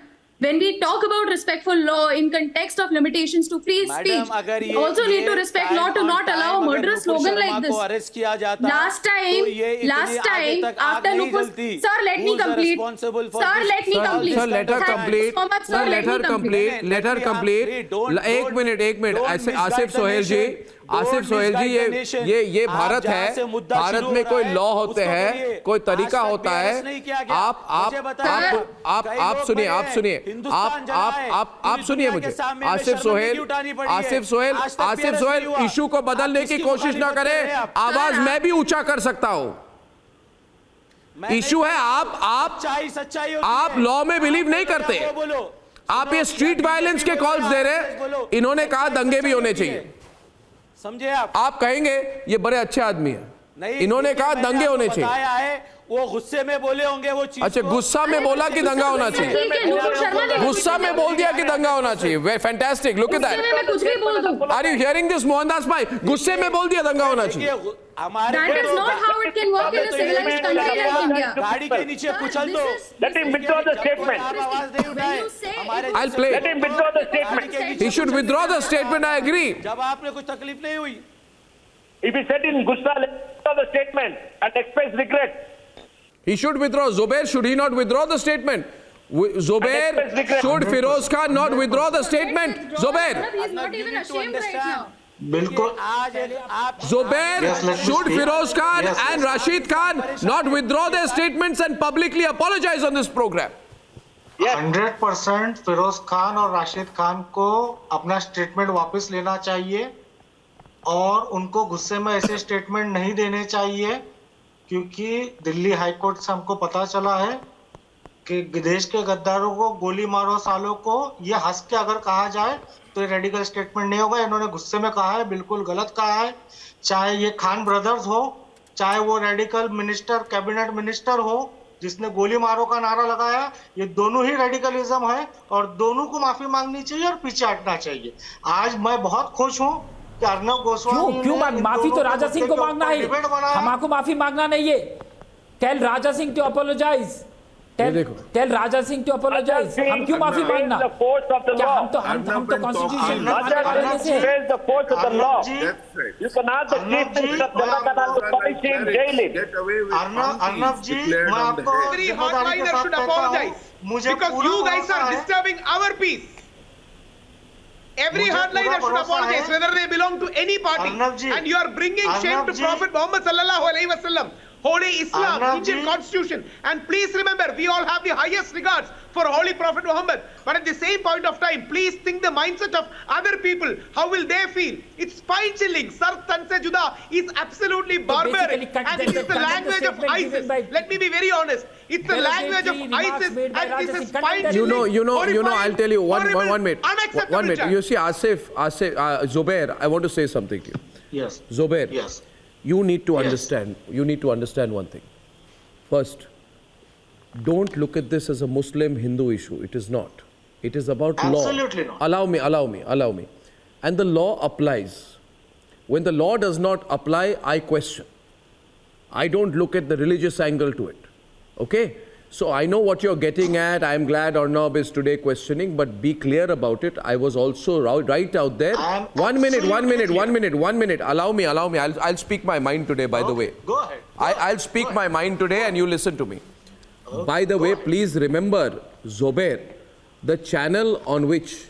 When we talk about respectful law in context of limitations to free speech, we also need to respect law to not allow a murderous slogan like this. Last time, after Nupur, sir, let me complete. Sir, let me complete. Sir, let her complete. Sir, let her complete. Let her complete. एक minute. Asif Sohail जी, ये भारत है। भारत में कोई law होते हैं, कोई तरीका होता है। आप सुनिए मुझे। आसिफ सोहेल इशू को बदलने की कोशिश ना करे। आवाज मैं भी ऊंचा कर सकता हूं। इशू है आप लॉ में बिलीव नहीं करते। आप ये स्ट्रीट वायलेंस के कॉल्स दे रहे। इन्होंने कहा दंगे भी होने चाहिए। समझे आप कहेंगे ये बड़े अच्छे आदमी हैं। नहीं, इन्होंने कहा दंगे होने चाहिए। बताया है वो गुस्से में बोले होंगे वो चीज। अच्छा, गुस्सा में बोला कि दंगा होना चाहिए? गुस्सा में बोल दिया कि दंगा होना चाहिए। Fantastic, look at that. कुछ भी बोल दूं। Are you hearing this Mohandas bhai? गुस्से में बोल दिया दंगा होना चाहिए। That is not how it can work in a civilized country like India. गाड़ी के नीचे कुचल दो। Let him withdraw the statement. I'll play. Let him withdraw the statement. He should withdraw the statement. I agree. जब आपने कुछ तकलीफ नहीं हुई। If he said in gussa, let him withdraw the statement and express regret. He should withdraw. Zubair, should he not withdraw the statement? Zubair, should Feroz Khan not withdraw the statement? Zubair. He is not even ashamed right now. बिल्कुल। Zubair, should Feroz Khan and Rashid Khan not withdraw their statements and publicly apologize on this program? 100% Firoz Khan और राशिद खान को अपना statement वापस लेना चाहिए और उनको गुस्से में ऐसे स्टेटमेंट नहीं देने चाहिए, क्योंकि दिल्ली हाईकोर्ट से हमको पता चला है कि देश के गद्दारों को गोली मारो सालों को, ये हंस के अगर कहा जाए तो ये रेडिकल स्टेटमेंट नहीं होगा। इन्होंने गुस्से में कहा है, बिल्कुल गलत कहा है। चाहे ये खान ब्रदर्स हो, चाहे वो रेडिकल मिनिस्टर, कैबिनेट मिनिस्टर हो जिसने गोली मारो का नारा लगाया, ये दोनों ही रेडिकलिज्म है और दोनों को माफी मांगनी चाहिए और पीछे हटना चाहिए। आज मैं बहुत खुश हूँ कि अर्नब गोस्वामी क्यों माफी तो राजा सिंह को मांगना है, हमको माफी मांगना नहीं है। Tell Raja Singh to apologise. Tell Raja Singh to apologise. हम क्यों माफी मांगना? क्या हम तो कॉन्स्टिट्यूशन मानने वाले से हैं। The force of the law. You can ask the chief minister of Telangana to punish him, jail him. Arnab जी, मैं आपको Every hardliner should apologize because you guys are disturbing our peace. Every hardliner should apologize, whether they belong to any party. And you are bringing shame to Prophet Muhammad sallallahu alaihi wasallam, holy Islam, Indian constitution. And please remember, we all have the highest regards for holy Prophet Muhammad. But at the same point of time, please think the mindset of other people. How will they feel? It's spine-chilling. Sar tan se juda is absolutely barbaric. And it is the language of ISIS. Let me be very honest. It's the language of ISIS and this is spine-chilling. You know, I'll tell you one minute. One minute. You see, Asif, Zubair, I want to say something to you. Yes. Zubair. Yes. You need to understand. You need to understand one thing. First, don't look at this as a Muslim-Hindu issue. It is not. It is about law. Absolutely not. Allow me. And the law applies. When the law does not apply, I question. I don't look at the religious angle to it. Okay? So I know what you're getting at. I'm glad Arnab is today questioning, but be clear about it. I was also right out there. One minute. Allow me. I'll speak my mind today, by the way. Go ahead. I'll speak my mind today and you listen to me. By the way, please remember, Zubair, the channel on which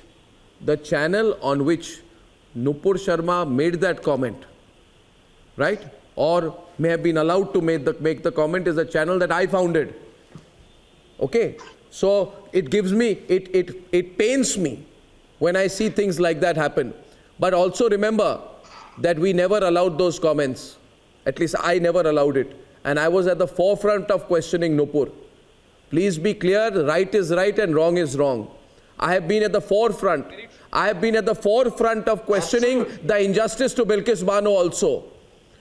Nupur Sharma made that comment, right? Or may have been allowed to make the comment is a channel that I founded. Okay, so it gives me, it pains me when I see things like that happen. But also remember that we never allowed those comments. At least I never allowed it. And I was at the forefront of questioning Nupur. Please be clear, right is right and wrong is wrong. I have been at the forefront. I have been at the forefront of questioning the injustice to Bilkis Bano also.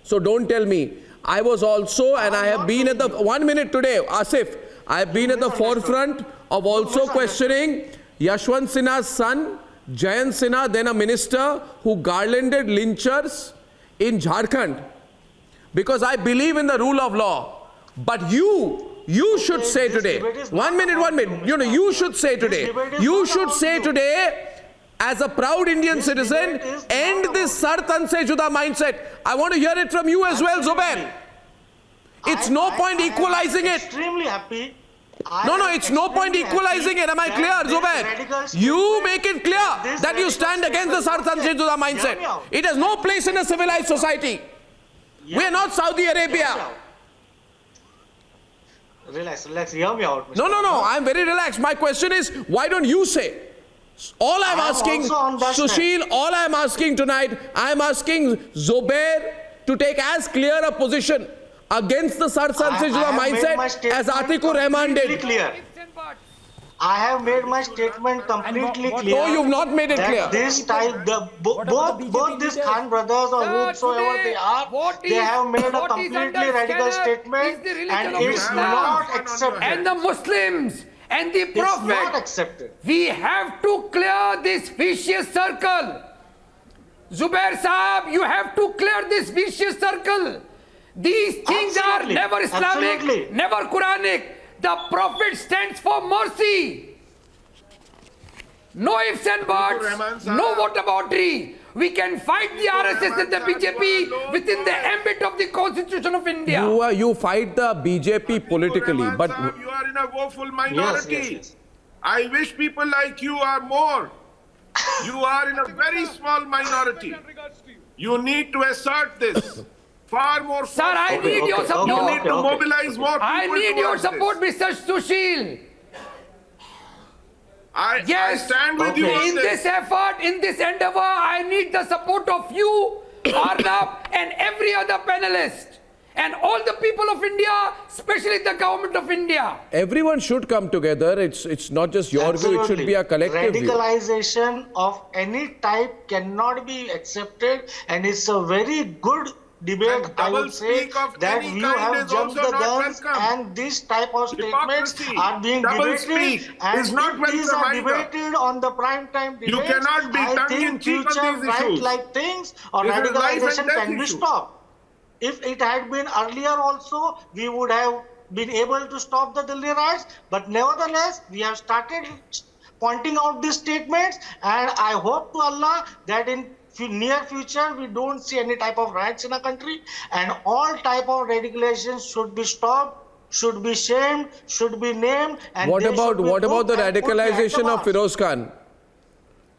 So don't tell me. I was also, and I have been at the, 1 minute today, Asif, I have been at the forefront of also questioning Yashwant Sinha's son, Jayant Sinha, then a minister who garlanded lynchers in Jharkhand. Because I believe in the rule of law. But you should say today, 1 minute, you should say today, as a proud Indian citizen, end this Sar Tan Se Juda mindset. I want to hear it from you as well, Zubair. It's no point equalizing it. Extremely happy. No, it's no point equalizing it. Am I clear, Zubair? You make it clear that you stand against the Sar Tan Se Juda mindset. It has no place in a civilized society. We are not Saudi Arabia. Relax, hear me out. No, I'm very relaxed. My question is, why don't you say? All I'm asking, Sushil, all I'm asking tonight, I'm asking Zubair to take as clear a position against the Sar Tan Se Juda mindset as Atikur Rahman did. Clear. I have made my statement completely clear. No, you've not made it that clear. This type, both these Khan brothers or whomsoever they are, they have made a completely radical statement, and it's not accepted. And the Muslims and the Prophet. It's not accepted. We have to clear this vicious circle. Zubair Saab, you have to clear this vicious circle. These things are never Islamic, never Quranic. The Prophet stands for mercy. No ifs and buts, no whataboutery. We can fight the RSS and the BJP within the ambit of the Constitution of India. You fight the BJP politically, but you are in a woeful minority. Yes. I wish people like you are more. You are in a very small minority. You need to assert this. Far more. Sir, I need your support. You need to mobilize more people. I need your support, Mr. Sushil. I stand with you on in this effort, in this endeavor. I need the support of you, Arnab, and every other panelist, and all the people of India, especially the government of India. Everyone should come together. It's not just your view. It should be a collective view. Radicalization of any type cannot be accepted, and it's a very good debate. I would say that you have jumped the guns, and this type of statements are being debated, and if these are debated on the prime time debate, you cannot be I think future right-like things or radicalization can be stopped. If it had been earlier also, we would have been able to stop the Delhi riots, but nevertheless, we have started pointing out these statements, and I hope to Allah that in near future we don't see any type of riots in our country, and all type of radicalization should be stopped, should be shamed, should be named. And what about the radicalization of Firoz Khan?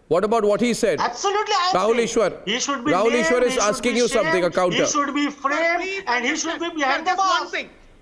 What about what he said? Absolutely, Rahul Ishwar. He should be Rahul named, Ishwar is asking you something, a counter. He should be framed, and he should be behind the bars.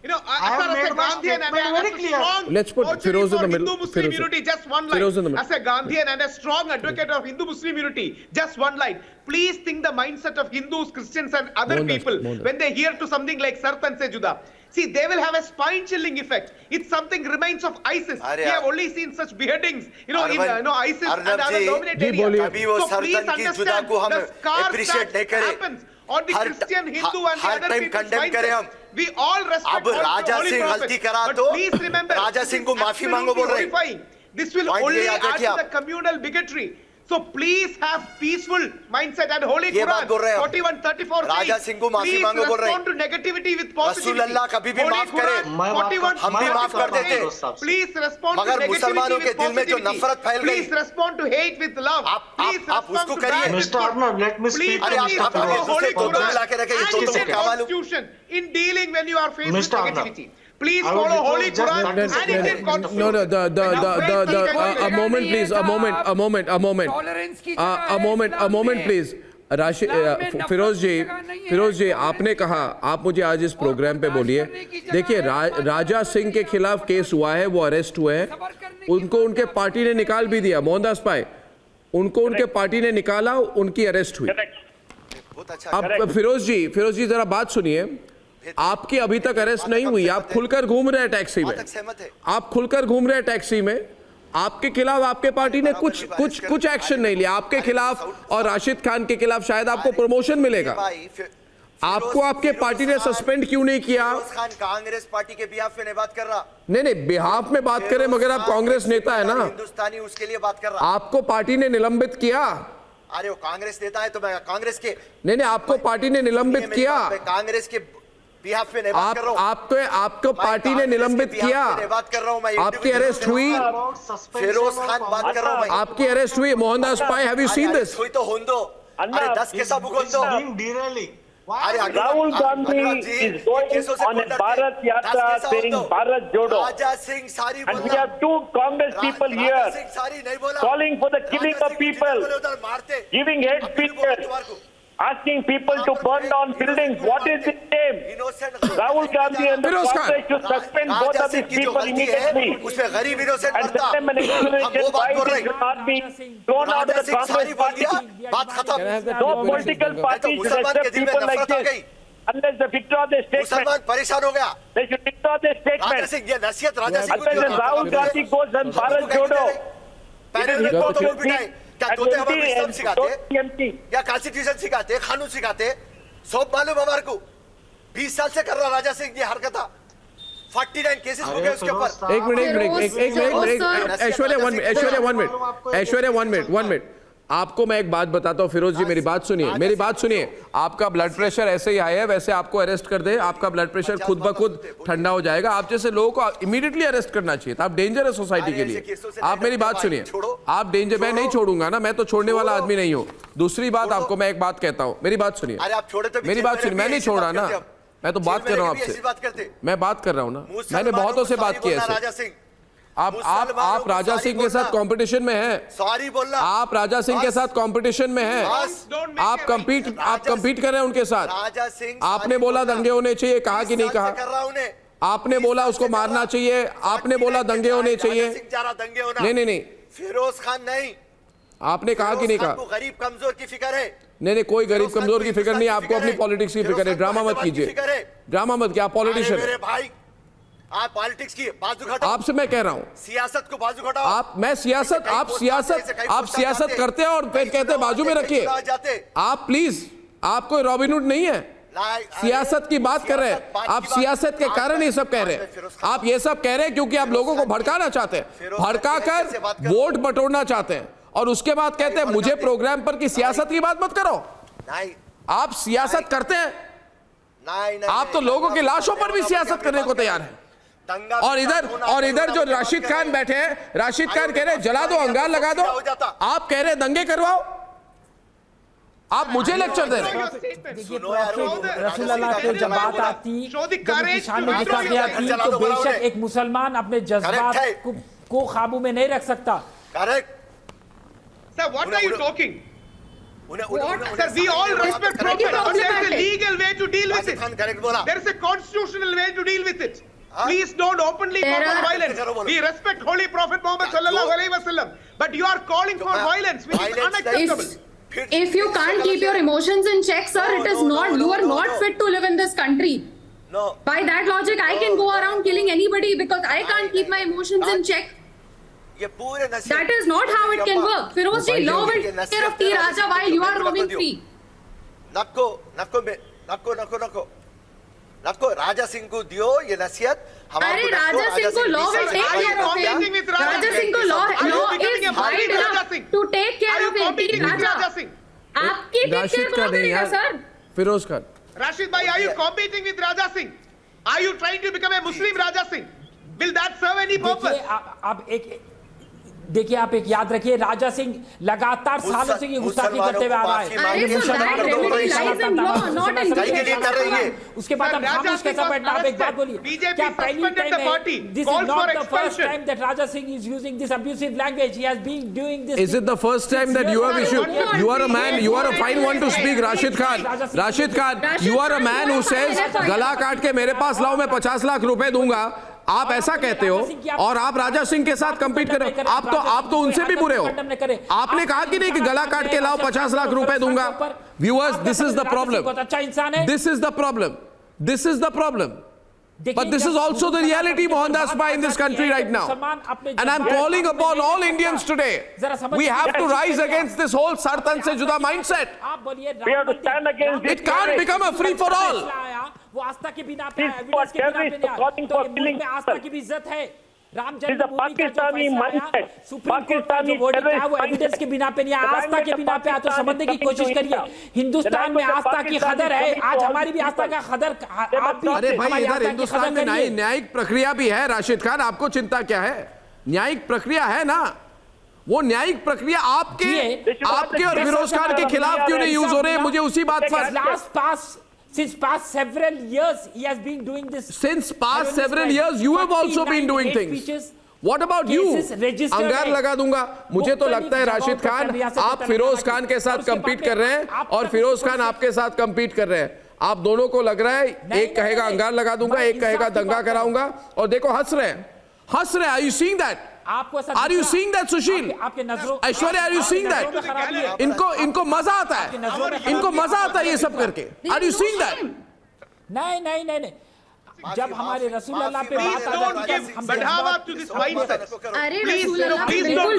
You know, as far as a Gandhian and a strong Let's put Firoz in the middle. Hindu-Muslim unity, just one line. As a Gandhian and a strong advocate of Hindu-Muslim unity, just one line. Please think the mindset of Hindus, Christians and other people when they hear to something like Sart and Se Juda. See, they will have a spine-chilling effect. It's something remains of ISIS. We have only seen such beheadings, in ISIS and other dominant areas. So please understand the scars that happens on the Christian, Hindu and the other people's mindset. We all respect Raja Holy Singh Prophet. गलती करा But तो please remember, Raja Singh को माफी मांगो बोल रहे हैं. This will only add to the communal bigotry. So please have peaceful mindset and Holy Quran 41:34 Raja Singh को माफी please मांगो बोल रहे हैं. respond to negativity with positivity. रसूल अल्लाह कभी भी माफ करे. हम भी माफ कर देते. Please respond to मगर negativity मुसलमानों के with दिल में जो positivity. नफरत फैल गई. Please respond to hate with love. आप उसको करिए. Mr. Arnab, let me speak. अरे आप दूसरे को मिला के रखे. And Indian Constitution in dealing when you are faced with negativity. Please follow Holy Quran and Indian Constitution. No, a moment, please. A moment, please. Firoz जी, आपने कहा, आप मुझे आज इस प्रोग्राम पे बोलिए. देखिए, राजा सिंह के खिलाफ केस हुआ है, वो अरेस्ट हुए हैं. उनको उनके पार्टी ने निकाल भी दिया. मोहनदास पाए, उनको उनके पार्टी ने निकाला, उनकी अरेस्ट हुई. अब फिरोज जी जरा बात सुनिए. आपकी अभी तक अरेस्ट नहीं हुई. आप खुलकर घूम रहे हैं टैक्सी में. आप खुलकर घूम रहे हैं टैक्सी में. आपके खिलाफ आपके पार्टी ने कुछ एक्शन नहीं लिया. आपके खिलाफ और राशिद खान के खिलाफ शायद आपको प्रमोशन मिलेगा. आपको आपके पार्टी ने सस्पेंड क्यों नहीं किया? कांग्रेस पार्टी के बिहाफ में बात कर रहा. नहीं, बिहाफ में बात करें, मगर आप कांग्रेस नेता है ना. हिंदुस्तानी उसके लिए बात कर रहा. आपको पार्टी ने निलंबित किया. अरे वो कांग्रेस नेता है तो मैं कांग्रेस के. नहीं, आपको पार्टी ने निलंबित किया. कांग्रेस के बिहाफ में बात कर रहा हूं. आपको पार्टी ने निलंबित किया. आपकी अरेस्ट हुई. फिरोज खान बात कर रहा हूं. आपकी अरेस्ट हुई. मोहनदास पाए, हैव यू सीन दिस? हुई तो होन दो. अरे 10 केसा बुगल दो. Rahul Gandhi is going on a Bharat Yatra saying Bharat Jodo. And we have two Congress people here calling for the killing of people, giving hate speeches, asking people to burn down buildings. What is his name? Rahul Gandhi and the Congress should suspend both of these people immediately. And send them an explanation why they should not be thrown out of the Congress party. No political party should accept people like this. unless they withdraw their statement. मुसलमान परेशान हो गया. They should withdraw their statement. Raja Singh ये नसीहत राजा सिंह को Unless Rahul Gandhi goes and Bharat Jodo. Panel में तो क्यों बिठाए? क्या तोते हमारे इस्लाम सिखाते? या कॉन्स्टिट्यूशन सिखाते? कानून सिखाते? सब मालूम हमारे को. 20 साल से कर रहा राजा सिंह ये हरकत. 49 केसेस हो गए उसके ऊपर. एक मिनट ऐश्वर्या 1 मिनट. आपको मैं एक बात बताता हूँ फिरोज जी, मेरी बात सुनिए. आपका ब्लड प्रेशर ऐसे ही हाई है, वैसे आपको अरेस्ट कर दे, आपका ब्लड प्रेशर खुद ब खुद ठंडा हो जाएगा. आप जैसे लोगों को इमीडिएटली अरेस्ट करना चाहिए था. आप डेंजर है सोसाइटी के लिए. आप मेरी बात सुनिए. आप डेंजर, मैं नहीं छोड़ूंगा ना, मैं तो छोड़ने वाला आदमी नहीं हूँ. दूसरी बात, आपको मैं एक बात कहता हूँ, मेरी बात सुनिए. मेरी बात सुनिए, मैं नहीं छोड़ा ना, मैं तो बात कर रहा हूँ आपसे. मैं बात कर रहा हूँ ना, मैंने बहुतों से बात की है. आप राजा सिंह के साथ कंपटीशन में हैं. सॉरी बोलना. आप राजा सिंह के साथ कंपटीशन में हैं. आप कंपीट कर रहे हैं उनके साथ. आपने बोला दंगे होने चाहिए, कहा कि नहीं कहा? आपने बोला उसको मारना चाहिए, आपने बोला दंगे होने चाहिए. नहीं, फिरोज खान नहीं. आपने कहा कि नहीं कहा? गरीब कमजोर की फिक्र है. नहीं, कोई गरीब कमजोर की फिक्र नहीं. आपको अपनी पॉलिटिक्स की फिक्र है. ड्रामा मत कीजिए, ड्रामा मत कीजिए. आप पॉलिटिशियन मेरे भाई, आप पॉलिटिक्स की बाजू हटाओ. आपसे मैं कह रहा हूं, सियासत को बाजू हटाओ. आप सियासत करते हैं और फिर कहते हैं बाजू में रखिए. आप प्लीज, आप कोई रॉबिनहुड नहीं है. सियासत की बात कर रहे हैं आप. सियासत के कारण ये सब कह रहे हैं. आप ये सब कह रहे हैं क्योंकि आप लोगों को भड़काना चाहते हैं, भड़काकर वोट बटोरना चाहते हैं, और उसके बाद कहते हैं मुझे प्रोग्राम पर की सियासत की बात मत करो. आप सियासत करते हैं. आप तो लोगों की लाशों पर भी सियासत करने को तैयार हैं. और इधर जो राशिद खान बैठे हैं, राशिद खान कह रहे हैं जला दो, अंगार लगा दो. आप कह रहे हैं दंगे करवाओ. आप मुझे लेक्चर दे रहे हैं. रसूलुल्लाह की जब बात आती, जब निशान में लिखा गया थी, तो बेशक एक मुसलमान अपने जज्बात को काबू में नहीं रख सकता. Sir, what are you talking? Sir, we all respect Prophet, but there is a legal way to deal with it. There is a constitutional way to deal with it. Please don't openly call for violence. We respect Holy Prophet Muhammad sallallahu alaihi wasallam, but you are calling for violence, which is unacceptable. If you can't keep your emotions in check, sir, it is not. You are not fit to live in this country. No. By that logic, I can go around killing anybody because I can't keep my emotions in check. That is not how it can work. Firoz ji, law will take care of T Raja while you are roaming free. नको राजा सिंह को दियो ये नसीहत. अरे राजा सिंह को law will take care of him. Raja Singh को law is wide enough to take care of him. राजा आपकी take care कौन करेगा सर? Firoz Khan. Rashid bhai, are you competing with Raja Singh? Are you trying to become a Muslim Raja Singh? Will that serve any purpose? देखिए आप एक याद रखिए, राजा सिंह लगातार सालों से ये गुस्ताखी करते हुए आ रहा है. उसके बाद हम खामोश कैसा बैठना. आप एक बात बोलिए, क्या पहली टाइम है? This is not the first time that Raja Singh is using this abusive language. He has been doing this. Is it the first time that you have issued? You are a man, you are a fine one to speak. Rashid Khan, you are a man who says गला काट के मेरे पास लाओ, मैं 50 लाख रुपए दूंगा. आप ऐसा कहते हो और आप राजा सिंह के साथ कंपीट कर रहे हो. आप तो उनसे भी बुरे हो. आपने कहा कि नहीं कि गला काट के लाओ, 50 लाख रुपए दूंगा. Viewers, this is the problem. This is the problem. This is the problem. But this is also the reality, Mohandas Bhai, in this country right now. And I'm calling upon all Indians today. We have to rise against this whole Sartan se juda mindset. We have to stand against this. It can't become a free for all. वो आस्था के बिना पे, evidence के बिना पे नहीं. तो मुल्क में आस्था की भी इज्जत है. राम जन्मभूमि का जो फैसला आया, सुप्रीम कोर्ट का जो वर्डिक्ट आया, वो एविडेंस के बिना पे नहीं, आस्था के बिना पे. तो समझने की कोशिश करिए, हिंदुस्तान में आस्था की कदर है. आज हमारी भी आस्था का कदर आप भी. अरे भाई, इधर हिंदुस्तान में न्यायिक प्रक्रिया भी है. राशिद खान, आपको चिंता क्या है? न्यायिक प्रक्रिया है ना. वो न्यायिक प्रक्रिया आपके और फिरोज खान के खिलाफ क्यों नहीं यूज हो रहे? मुझे उसी बात पर. Since past several years, he has been doing this. Since past several years, you have also been doing things. What about you? अंगार लगा दूंगा. मुझे तो लगता है राशिद खान, आप फिरोज खान के साथ compete कर रहे हैं और फिरोज खान आपके साथ compete कर रहे हैं. आप दोनों को लग रहा है, एक कहेगा अंगार लगा दूंगा, एक कहेगा दंगा कराऊंगा, और देखो हंस रहे हैं. Are you seeing that? Are you seeing that, Sushil? Aishwarya, are you seeing that? इनको मजा आता है. इनको मजा आता है ये सब करके. Are you seeing that? नहीं जब हमारे रसूलुल्लाह पे बात आ जाती है अरे रसूलुल्लाह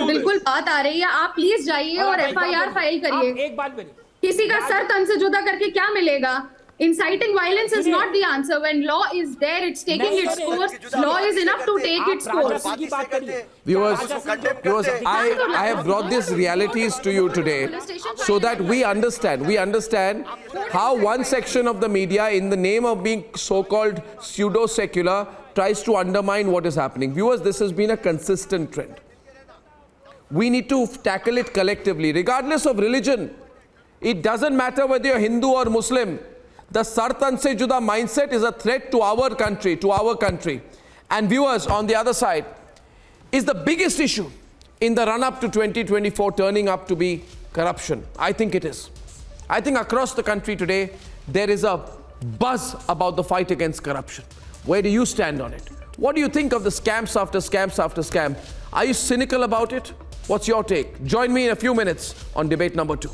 बिल्कुल बात आ रही है, आप प्लीज जाइए और FIR फाइल करिए। एक बात मेरी, किसी का सर तन से जुदा करके क्या मिलेगा? Inciting violence is not the answer. When law is there, it's taking its course. Law is enough to take its course. Viewers, I have brought these realities to you today so that we understand how one section of the media, in the name of being so-called pseudo-secular, tries to undermine what is happening. Viewers, this has been a consistent trend. We need to tackle it collectively, regardless of religion. It doesn't matter whether you're Hindu or Muslim. The Sartan se juda mindset is a threat to our country. And viewers, on the other side, is the biggest issue in the run-up to 2024 turning up to be corruption. I think it is. I think across the country today, there is a buzz about the fight against corruption. Where do you stand on it? What do you think of the scams after scams after scam? Are you cynical about it? What's your take? Join me in a few minutes on debate number 2.